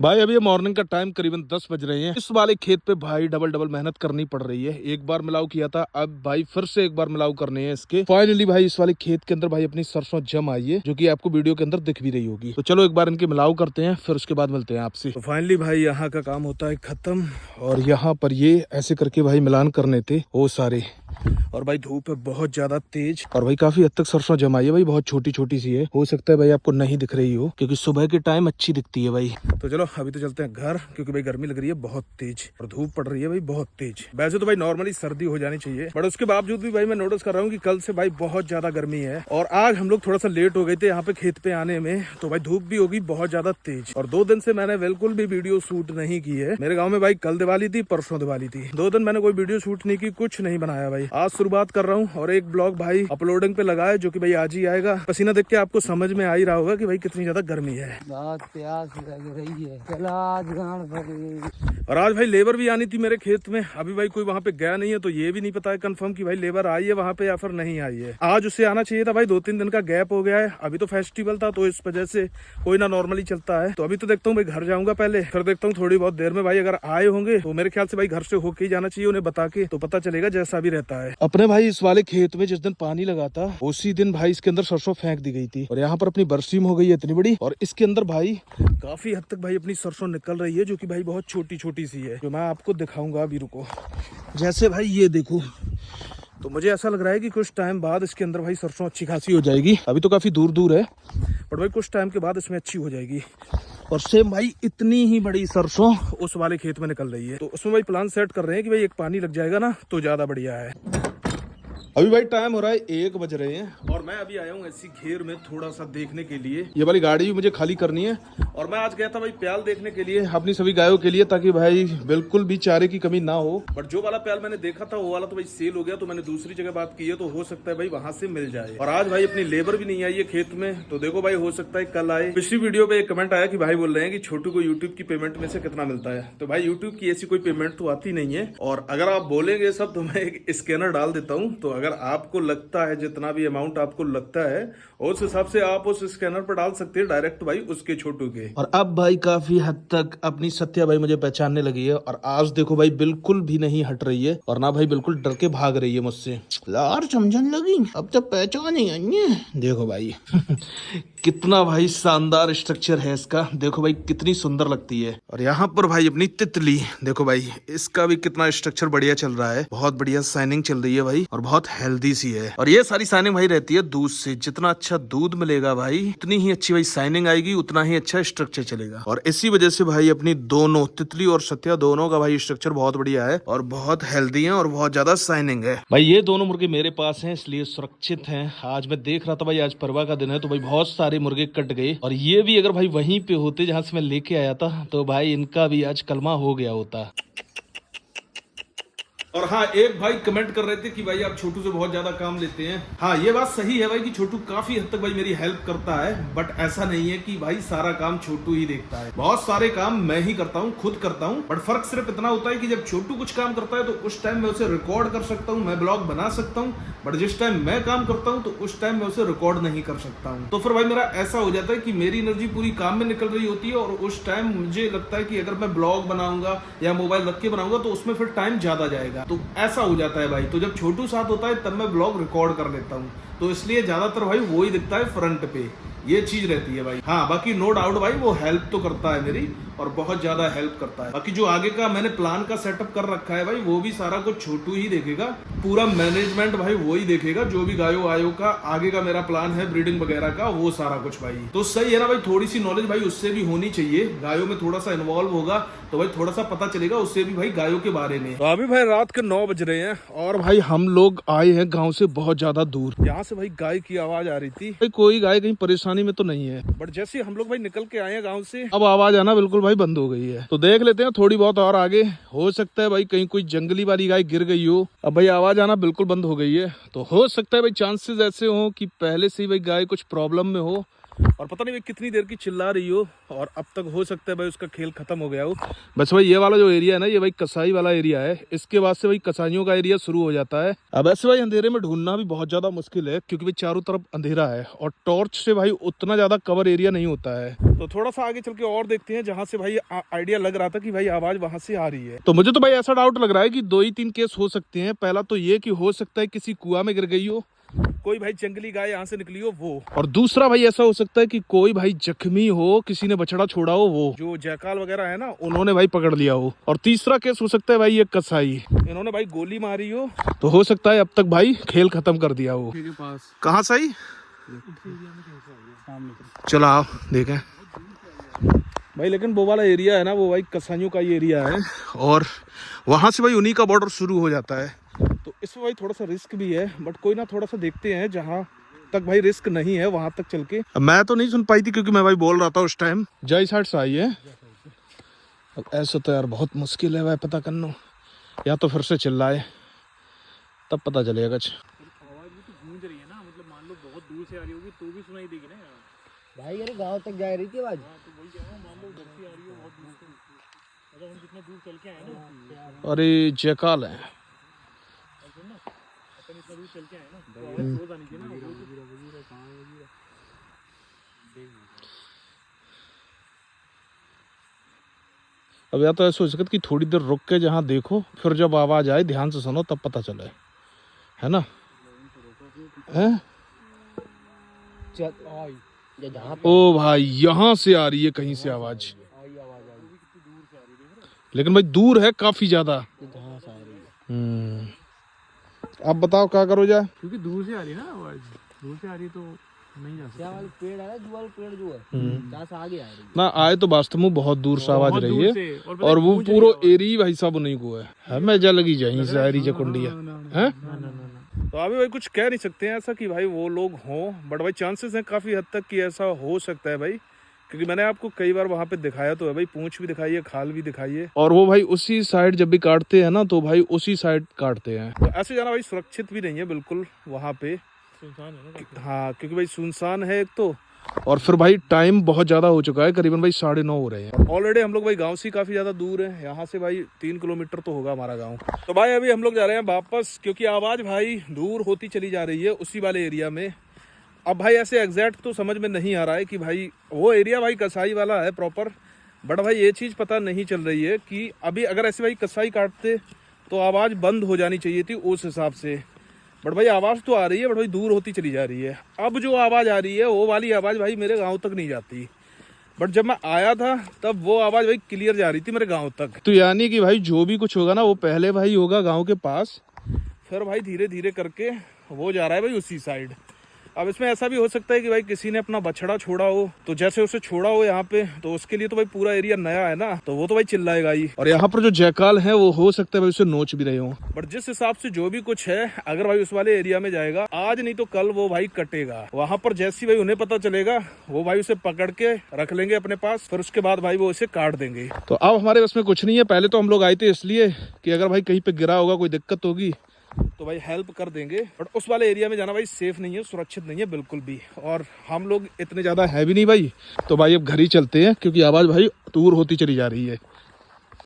भाई अभी मॉर्निंग का टाइम करीबन 10 बज रहे हैं। इस वाले खेत पे भाई डबल डबल मेहनत करनी पड़ रही है। एक बार मिलाव किया था, अब भाई फिर से एक बार मिलाव करने हैं इसके। फाइनली भाई इस वाले खेत के अंदर भाई अपनी सरसों जम आई है, जो कि आपको वीडियो के अंदर दिख भी रही होगी। तो चलो एक बार इनके मिलाव करते हैं, फिर उसके बाद मिलते हैं आपसे। तो फाइनली भाई यहाँ का काम होता है खत्म, और यहाँ पर ये ऐसे करके भाई मिलान करने थे वो सारे। और भाई धूप है बहुत ज्यादा तेज, और भाई काफी हद तक सरसों जम आई है भाई, बहुत छोटी छोटी सी है। हो सकता है भाई आपको नहीं दिख रही हो, क्योंकि सुबह के टाइम अच्छी दिखती है भाई। तो चलो अभी तो चलते हैं घर, क्योंकि भाई गर्मी लग रही है बहुत तेज और धूप पड़ रही है भाई बहुत तेज। वैसे तो भाई नॉर्मली सर्दी हो जानी चाहिए, बट उसके बावजूद भी भाई मैं नोटिस कर रहा हूँ कि कल से भाई बहुत ज्यादा गर्मी है। और आज हम लोग थोड़ा सा लेट हो गए थे यहाँ पे खेत पे आने में, तो भाई धूप भी होगी बहुत ज्यादा तेज। और 2 दिन से मैंने बिल्कुल भी वीडियो शूट नहीं की है। मेरे गाँव में भाई कल दिवाली थी, परसों दिवाली थी, 2 दिन मैंने कोई वीडियो शूट नहीं की, कुछ नहीं बनाया भाई। आज शुरुआत कर रहा हूँ और एक ब्लॉग भाई अपलोडिंग पे लगा है, जो कि भाई आज ही आएगा। पसीना देख के आपको समझ में आ ही रहा होगा कि भाई कितनी ज्यादा गर्मी है। बहुत प्यास लग रही है, चला आज गाड़ भरी। और आज भाई लेबर भी आनी थी मेरे खेत में। अभी भाई कोई वहाँ पे गया नहीं है, तो ये भी नहीं पता है कंफर्म कि भाई लेबर आई है वहाँ पे या फिर नहीं आई है। आज उससे आना चाहिए था भाई, 2-3 दिन का गैप हो गया है। अभी तो फेस्टिवल था, तो इस वजह से कोई ना नॉर्मली चलता है। तो अभी तो देखता हूँ भाई घर जाऊंगा पहले, फिर देखता हूँ थोड़ी बहुत देर में भाई अगर आए होंगे तो मेरे ख्याल से भाई घर से होके ही जाना चाहिए, उन्हें बता के, तो पता चलेगा जैसा भी रहता है। अपने भाई इस वाले खेत में जिस दिन पानी लगा था, उसी दिन भाई इसके अंदर सरसों फेंक दी गई थी, और यहाँ पर अपनी बरसीम हो गई है इतनी बड़ी, और इसके अंदर भाई काफी हद तक भाई अपनी सरसों निकल रही है, जो कि भाई बहुत छोटी छोटी सी है, जो मैं आपको दिखाऊंगा अभी, रुको। जैसे भाई ये देखो, तो मुझे ऐसा लग रहा है कि कुछ टाइम बाद इसके अंदर भाई सरसों अच्छी खासी हो जाएगी। अभी तो काफी दूर दूर है, बट भाई कुछ टाइम के बाद इसमें अच्छी हो जाएगी। और सेम भाई इतनी ही बड़ी सरसों उस वाले खेत में निकल रही है। तो उसमें भाई प्लान सेट कर रहे हैं कि भाई एक पानी लग जाएगा ना तो ज्यादा बढ़िया है। अभी भाई टाइम हो रहा है 1 बज रहे हैं, और मैं अभी आया हूँ ऐसी घेर में थोड़ा सा देखने के लिए। ये वाली गाड़ी भी मुझे खाली करनी है, और मैं आज गया था भाई प्याल देखने के लिए अपनी सभी गायों के लिए, ताकि भाई बिल्कुल भी चारे की कमी ना हो। बट जो वाला प्याल मैंने देखा था वो वाला तो भाई सेल हो गया, तो मैंने दूसरी जगह बात की है, तो हो सकता है भाई वहां से मिल जाए। और आज भाई अपनी लेबर भी नहीं आई है खेत में, तो देखो भाई हो सकता है कल आए। पिछली वीडियो पे एक कमेंट आया कि भाई बोल रहे हैं कि छोटू को यूट्यूब की पेमेंट में से कितना मिलता है। तो भाई यूट्यूब की ऐसी कोई पेमेंट तो आती नहीं है, और अगर आप बोलेंगे सब तो मैं एक स्कैनर डाल देता हूँ। तो अगर आपको लगता है जितना भी अमाउंट आपको लगता है उस हिसाब से आप उस स्कैनर पर डाल सकते हैं डायरेक्ट भाई उसके छोटू के। और अब भाई काफी हद तक अपनी सत्या भाई मुझे पहचानने लगी है, और आज देखो भाई बिल्कुल भी नहीं हट रही है, और ना भाई बिल्कुल डर के भाग रही है मुझसे। यार समझने लगी, अब तो पहचान ही आई है। देखो भाई कितना भाई शानदार स्ट्रक्चर है इसका, देखो भाई कितनी सुंदर लगती है। और यहाँ पर भाई अपनी तितली देखो भाई, इसका भी कितना स्ट्रक्चर बढ़िया चल रहा है, बहुत बढ़िया शाइनिंग चल रही है भाई, और बहुत हेल्दी सी है। और ये सारी शाइनिंग भाई रहती है दूध से, जितना अच्छा दूध मिलेगा भाई उतनी ही अच्छी भाई शाइनिंग आएगी, उतना ही अच्छा स्ट्रक्चर चलेगा। और इसी वजह से भाई अपनी दोनों तितली और सत्या दोनों का भाई स्ट्रक्चर बहुत बढ़िया है, और बहुत हेल्दी है, और बहुत ज्यादा शाइनिंग है। भाई ये दोनों मुर्गे मेरे पास हैं, इसलिए सुरक्षित हैं। आज मैं देख रहा था भाई आज परवा का दिन है, तो भाई बहुत सारे मुर्गे कट गए, और ये भी अगर भाई वहीं पे होते जहां से मैं लेके आया था, तो भाई इनका भी आज कलमा हो गया होता। और हाँ, एक भाई कमेंट कर रहे थे कि भाई आप छोटू से बहुत ज्यादा काम लेते हैं। हाँ ये बात सही है भाई कि छोटू काफी हद तक भाई मेरी हेल्प करता है, बट ऐसा नहीं है कि भाई सारा काम छोटू ही देखता है। बहुत सारे काम मैं ही करता हूँ, खुद करता हूँ। बट फर्क सिर्फ इतना होता है कि जब छोटू कुछ काम करता है तो उस टाइम मैं उसे रिकॉर्ड कर सकता हूँ, मैं ब्लॉग बना सकता हूँ। बट जिस टाइम मैं काम करता हूँ तो उस टाइम मैं उसे रिकॉर्ड नहीं कर सकता हूँ। तो फिर भाई मेरा ऐसा हो जाता है कि मेरी एनर्जी पूरी काम में निकल रही होती है, और उस टाइम मुझे लगता है कि अगर मैं ब्लॉग बनाऊंगा या मोबाइल रख के बनाऊंगा तो उसमें फिर टाइम ज्यादा जाएगा। तो ऐसा हो जाता है भाई। तो जब छोटू साथ होता है तब मैं ब्लॉग रिकॉर्ड कर लेता हूँ, तो इसलिए ज्यादातर भाई वो ही दिखता है फ्रंट पे, ये चीज रहती है भाई। हाँ बाकी नो डाउट भाई वो हेल्प तो करता है मेरी, और बहुत ज्यादा हेल्प करता है। बाकी जो आगे का मैंने प्लान का सेटअप कर रखा है भाई, वो भी सारा कुछ छोटू ही देखेगा, पूरा मैनेजमेंट भाई वो ही देखेगा। जो भी गायों आयो का आगे का मेरा प्लान है ब्रीडिंग वगैरह का, वो सारा कुछ भाई। तो सही है ना भाई, थोड़ी सी नॉलेज भाई उससे भी होनी चाहिए। गायों में थोड़ा सा इन्वॉल्व होगा तो भाई थोड़ा सा पता चलेगा उससे भी भाई गायों के बारे में। तो अभी भाई रात के 9 बज रहे हैं, और भाई हम लोग आए हैं गाँव से बहुत ज्यादा दूर। यहाँ से भाई गाय की आवाज आ रही थी, भाई कोई गाय कहीं परेशानी में तो नहीं है, बट जैसे हम लोग भाई निकल के आए हैं गाँव से, अब आवाज आना बिल्कुल भाई बंद हो गई है। तो देख लेते हैं थोड़ी बहुत और आगे, हो सकता है भाई कहीं कोई जंगली वाली गाय गिर गई हो। अब भाई आवाज आना बिल्कुल बंद हो गई है, तो हो सकता है भाई चांसेस ऐसे हो कि पहले से ही भाई गाय कुछ प्रॉब्लम में हो, और पता नहीं भाई कितनी देर की चिल्ला रही हो, और अब तक हो सकता है भाई उसका खेल खत्म हो गया हो। बस भाई ये वाला जो एरिया है ना, ये भाई कसाई वाला एरिया है। इसके बाद से भाई कसाईयों का एरिया शुरू हो जाता है। अब ऐसे भाई अंधेरे में ढूंढना भी बहुत ज्यादा मुश्किल है, क्योंकि भाई चारों तरफ अंधेरा है और टॉर्च से भाई उतना ज्यादा कवर एरिया नहीं होता है। तो थोड़ा सा आगे चल के और देखते हैं, जहाँ से भाई आइडिया लग रहा था कि भाई आवाज वहां से आ रही है। तो मुझे तो भाई ऐसा डाउट लग रहा है कि 2 ही 3 केस हो सकते हैं। पहला तो ये कि हो सकता है किसी कुआं में गिर गई हो, कोई भाई जंगली गाय यहाँ से निकली हो वो, और दूसरा भाई ऐसा हो सकता है कि कोई भाई जख्मी हो, किसी ने बछड़ा छोड़ा हो, वो जो जयकाल वगैरह है ना उन्होंने भाई पकड़ लिया हो। और तीसरा केस हो सकता है भाई ये कसाई, इन्होंने भाई गोली मारी हो, तो हो सकता है अब तक भाई खेल खत्म कर दिया हो। कहाँ सही चलो आओ देखें भाई। लेकिन वो वाला एरिया है ना, वो भाई कसाईयों का ही एरिया है, और वहां से भाई उन्हीं का बॉर्डर शुरू हो जाता है। तो इसमें भाई थोड़ा सा रिस्क भी है, बट कोई ना थोड़ा सा देखते हैं, जहाँ तक भाई रिस्क नहीं है वहां तक चल के। अब मैं तो नहीं सुन पाई थी क्योंकि मैं भाई बोल रहा था उस टाइम। जय साइड से आई है। अब ऐसा तो यार बहुत मुश्किल है भाई पता करना, या तो फिर से चिल्लाए तब पता चलेगा कुछ। आवाज भी तो गूंज रही है ना, मतलब मान लो बहुत दूर से आ रही होगी तो भी सुनाई देगी ना यार। भाई अरे गांव तक जा रही थी आवाज। हाँ तो वही कह रहा हूँ, मान लो उधर से आ रही हो बहुत दूर से, मतलब हम जितना दूर चल के आए ना। अरे जयकाल है, सुन ना, अपन इतना दूर चल के आए ना, तो आवाज रोज आनी चाहिए ना। अब या तो ऐसा हो सकता कि थोड़ी देर रुक के जहाँ देखो, फिर जब आवाज आए ध्यान से सुनो तब पता चले, है ना? है ओ भाई यहाँ से आ रही है कहीं से आवाज, लेकिन भाई दूर है काफी ज्यादा। अब बताओ क्या करो जाए, क्योंकि दूर से आ रही है ना आवाज, दूर से आ रही है तो नहीं जा सकते। वाला पेड़ है ना, जो वाला पेड़ जो है जहाँ से आगे आ रही है ना आए तो वास्तव में बहुत दूर से आवाज रही है, और वो पूरा एरिया भाई सब नहीं को है। मैं जा लगी जाही सारी जकुंडिया है। तो अभी भाई कुछ कह नहीं सकते हैं ऐसा कि भाई वो लोग हों, बट भाई चांसेस हैं काफी हद तक कि ऐसा हो सकता है भाई, क्योंकि मैंने आपको कई बार वहां पे दिखाया तो है भाई, पूंछ भी दिखाई है, खाल भी दिखाई है, और वो भाई उसी साइड जब भी काटते हैं ना तो भाई उसी साइड काटते हैं। तो ऐसे जाना भाई सुरक्षित भी नहीं है बिल्कुल वहां पे, सुनसान है ना। हाँ क्योंकि भाई सुनसान है एक तो, और फिर भाई टाइम बहुत ज्यादा हो चुका है, करीबन भाई 9:30 हो रहे हैं। ऑलरेडी हम लोग भाई गांव से काफी ज्यादा दूर है, यहाँ से भाई 3 किलोमीटर तो होगा हमारा गांव। तो भाई अभी हम लोग जा रहे हैं वापस, क्योंकि आवाज भाई दूर होती चली जा रही है उसी वाले एरिया में। अब भाई ऐसे एग्जैक्ट तो समझ में नहीं आ रहा है कि भाई वो एरिया भाई कसाई वाला है प्रॉपर, बट भाई ये चीज पता नहीं चल रही है कि अभी अगर ऐसे भाई कसाई काटते तो आवाज बंद हो जानी चाहिए थी उस हिसाब से, बट भाई आवाज तो आ रही है, बट भाई दूर होती चली जा रही है। अब जो आवाज आ रही है वो वाली आवाज भाई मेरे गांव तक नहीं जाती, बट जब मैं आया था तब वो आवाज भाई क्लियर जा रही थी मेरे गांव तक। तो यानी कि भाई जो भी कुछ होगा ना वो पहले भाई होगा गांव के पास, फिर भाई धीरे धीरे करके वो जा रहा है भाई उसी साइड। अब इसमें ऐसा भी हो सकता है कि भाई किसी ने अपना बछड़ा छोड़ा हो, तो जैसे उसे छोड़ा हो यहाँ पे, तो उसके लिए तो भाई पूरा एरिया नया है ना, तो वो तो भाई चिल्लाएगा ही। और यहाँ पर जो जयकाल है वो हो सकता है भाई उसे नोच भी रहे हो, बट जिस हिसाब से जो भी कुछ है, अगर भाई उस वाले एरिया में जाएगा आज नहीं तो कल वो भाई कटेगा। वहां पर जैसी भाई उन्हें पता चलेगा वो भाई उसे पकड़ के रख लेंगे अपने पास, फिर उसके बाद भाई वो उसे काट देंगे। तो अब हमारे बस में कुछ नहीं है, पहले तो हम लोग आए थे इसलिए कि अगर भाई कहीं पे गिरा होगा, कोई दिक्कत होगी तो भाई हेल्प कर देंगे, बट उस वाले एरिया में जाना भाई सेफ नहीं है, सुरक्षित नहीं है बिल्कुल भी, और हम लोग इतने ज्यादा है भी नहीं भाई। तो भाई अब घर ही चलते हैं, क्योंकि आवाज भाई दूर होती चली जा रही है।